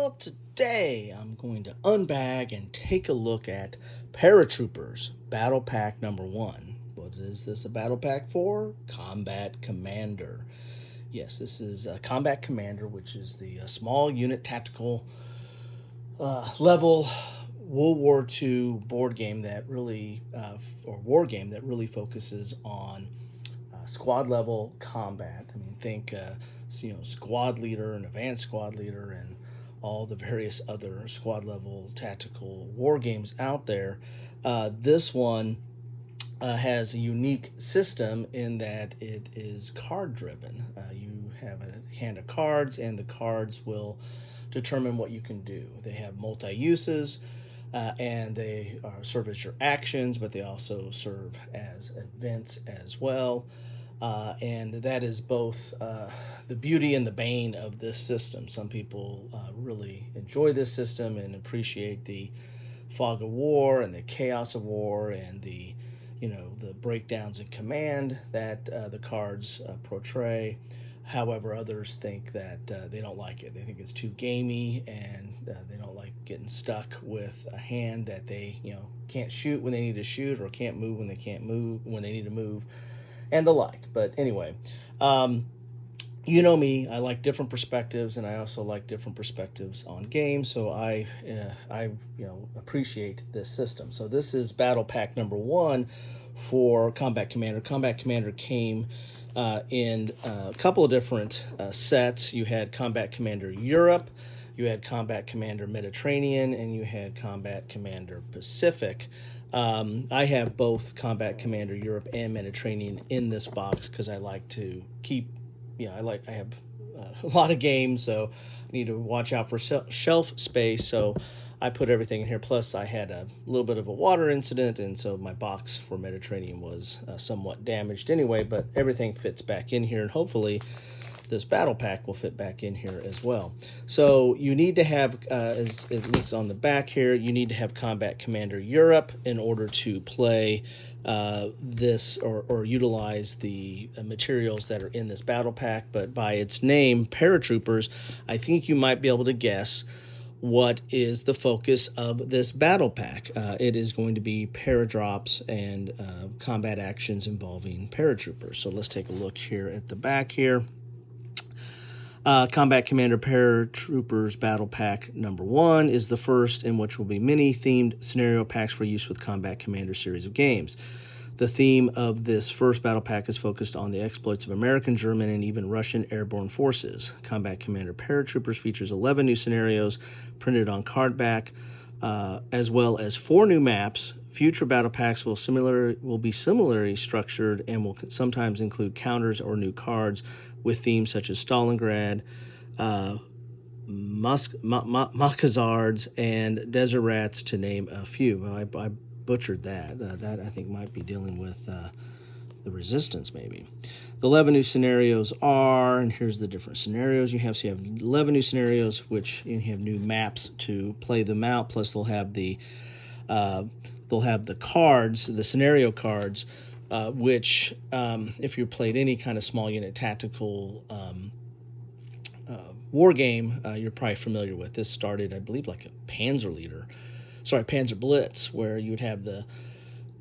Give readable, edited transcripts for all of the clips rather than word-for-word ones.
Well, today I'm going to unbag and take a look at Paratroopers Battle Pack number 1. What is this a battle pack for? Combat Commander. Yes, this is Combat Commander, which is the small unit tactical level World War II board game that really, or war game that really focuses on squad level combat. I mean, think squad leader and advanced squad leader and all the various other squad level tactical war games out there. This one has a unique system in that it is card driven. You have a hand of cards, and the cards will determine what you can do. They have multi uses. And they serve as your actions, but they also serve as events as well. And that is both the beauty and the bane of this system. Some people really enjoy this system and appreciate the fog of war and the chaos of war and the breakdowns in command that the cards portray. However, others think that they don't like it. They think it's too gamey, and they don't like getting stuck with a hand that they can't shoot when they need to shoot, or can't move when they can't move when they need to move, and the like. But anyway, you know me, I like different perspectives, and I also like different perspectives on games. So I appreciate this system. So this is Battle Pack number 1 for Combat Commander. Combat Commander came in a couple of different sets. You had Combat Commander Europe, you had Combat Commander Mediterranean, and you had Combat Commander Pacific. I have both Combat Commander Europe and Mediterranean in this box because I like to keep, I have a lot of games, so I need to watch out for shelf space, so I put everything in here. Plus, I had a little bit of a water incident, and so my box for Mediterranean was somewhat damaged anyway, but everything fits back in here, and hopefully this battle pack will fit back in here as well. So you need to have, as it looks on the back here, you need to have Combat Commander Europe in order to play this or utilize the materials that are in this battle pack. But by its name, Paratroopers, I think you might be able to guess what is the focus of this battle pack. It is going to be paradrops and combat actions involving paratroopers. So let's take a look here at the back here. Combat Commander Paratroopers Battle Pack number 1 is the first in which will be many themed scenario packs for use with Combat Commander series of games. The theme of this first battle pack is focused on the exploits of American, German, and even Russian airborne forces. Combat Commander Paratroopers features 11 new scenarios printed on card back, as well as 4 new maps. Future battle packs will be similarly structured and will sometimes include counters or new cards with themes such as Stalingrad, Maquisards, and Desert Rats, to name a few. I butchered that. That I think might be dealing with the resistance, maybe. The 11 new scenarios are, and here's the different scenarios you have. So you have 11 new scenarios, which you have new maps to play them out. Plus, they'll have the cards, the scenario cards, which, if you played any kind of small unit tactical war game, you're probably familiar with. This started, I believe, like a Panzer Blitz, where you would have the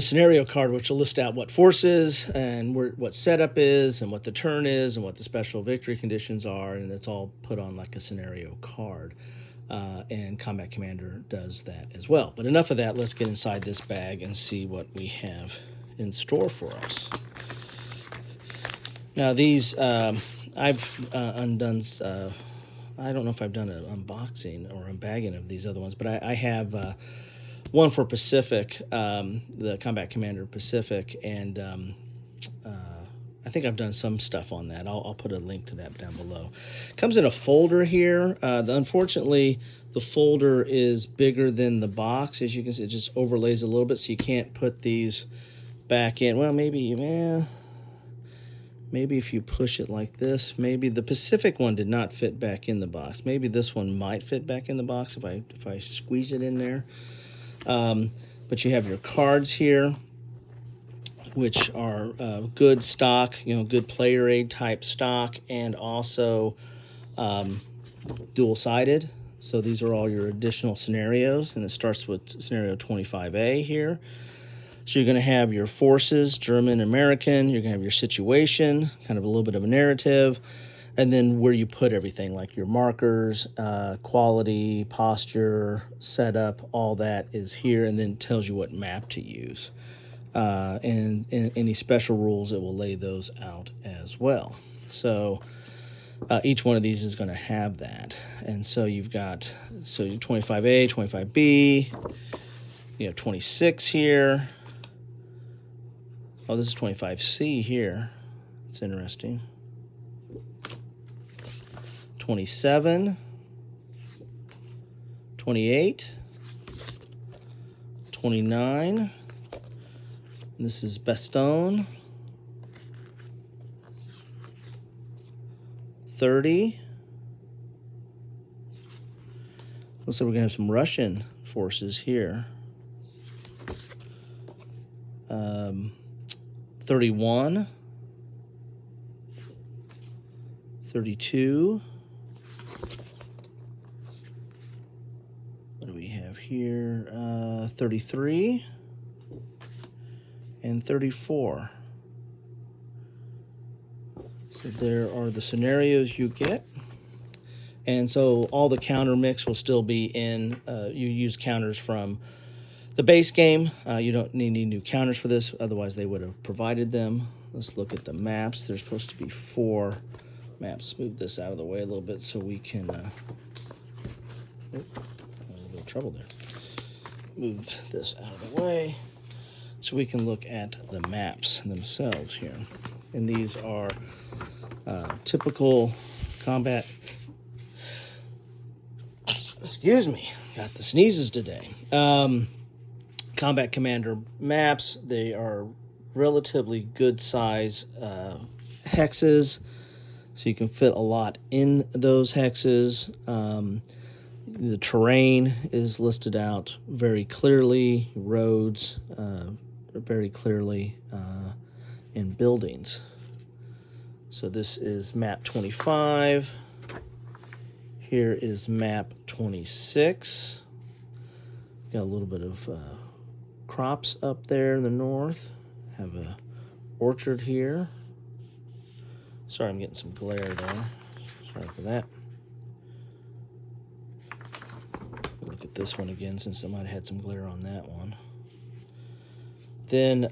scenario card, which will list out what forces and what setup is and what the turn is and what the special victory conditions are, and it's all put on like a scenario card. And Combat Commander does that as well. But enough of that. Let's get inside this bag and see what we have in store for us. Now these, I've undone. I don't know if I've done an unboxing or unbagging of these other ones, but I have one for Pacific, the Combat Commander Pacific, and I think I've done some stuff on that. I'll put a link to that down below. It comes in a folder here. Unfortunately, the folder is bigger than the box. As you can see, it just overlays a little bit, so you can't put these back in. Well, maybe if you push it like this, maybe the Pacific one did not fit back in the box. Maybe this one might fit back in the box if I squeeze it in there. But you have your cards here, which are good stock, good player aid type stock, and also dual-sided, So these are all your additional scenarios, and it starts with scenario 25A here. So you're going to have your forces, German, American. You're going to have your situation, kind of a little bit of a narrative, and then where you put everything, like your markers, quality, posture, setup, all that is here, and then tells you what map to use. And any special rules, it will lay those out as well. So each one of these is going to have that. And so you've got, so 25A, 25B, you have 26 here. Oh, this is 25C here. It's interesting. 27, 28, 29. This is Bastogne. 30. Looks like we're going to have some Russian forces here. 31. 32. What do we have here? 33. And 34. So there are the scenarios you get. And so all the counter mix will still be in, you use counters from the base game. You don't need any new counters for this, otherwise they would have provided them. Let's look at the maps. There's supposed to be 4 maps. Move this out of the way a little bit so we can, a little bit of trouble there. Move this out of the way so we can look at the maps themselves here. And these are typical combat. Excuse me, got the sneezes today. Combat Commander maps. They are relatively good size hexes, so you can fit a lot in those hexes. The terrain is listed out very clearly, roads very clearly, in buildings. So this is map 25. Here is map 26. Got a little bit of crops up there in the north. Have a orchard here. Sorry, I'm getting some glare there. Sorry for that. Look at this one again, since I might have had some glare on that one. Then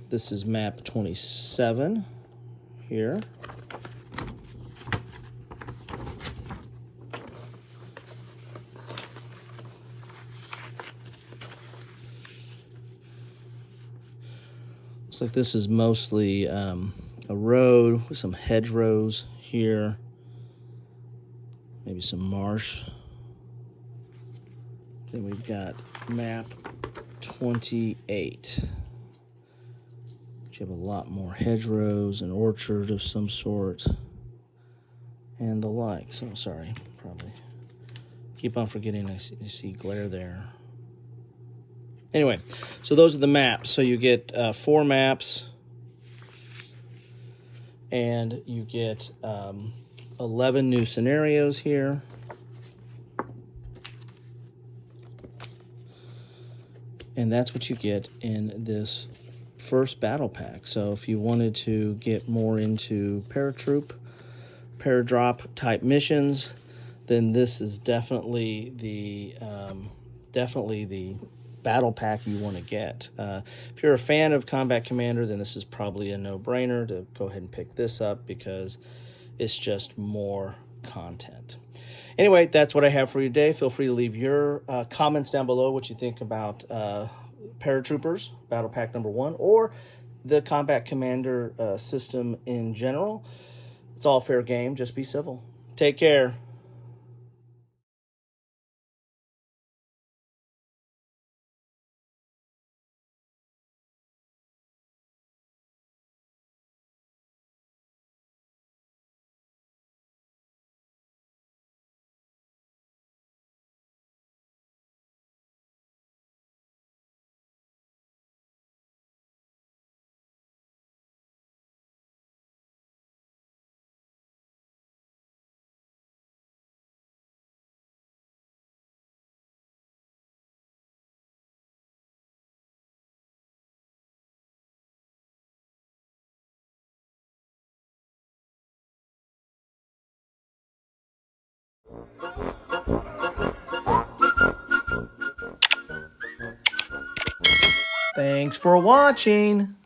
this is map 27 here. Looks like this is mostly a road with some hedgerows here. Maybe some marsh. Then we've got map 28. You have a lot more hedgerows, an orchard of some sort, and the like. So sorry, probably keep on forgetting I see glare there. Anyway, so those are the maps. So you get 4 maps, and you get 11 new scenarios here. And that's what you get in this first battle pack. So if you wanted to get more into paratroop, paradrop type missions, then this is definitely the battle pack you want to get. If you're a fan of Combat Commander, then this is probably a no-brainer to go ahead and pick this up because it's just more content. Anyway, that's what I have for you today. Feel free to leave your comments down below what you think about Paratroopers, Battle Pack number 1, or the Combat Commander system in general. It's all fair game. Just be civil. Take care. Thanks for watching.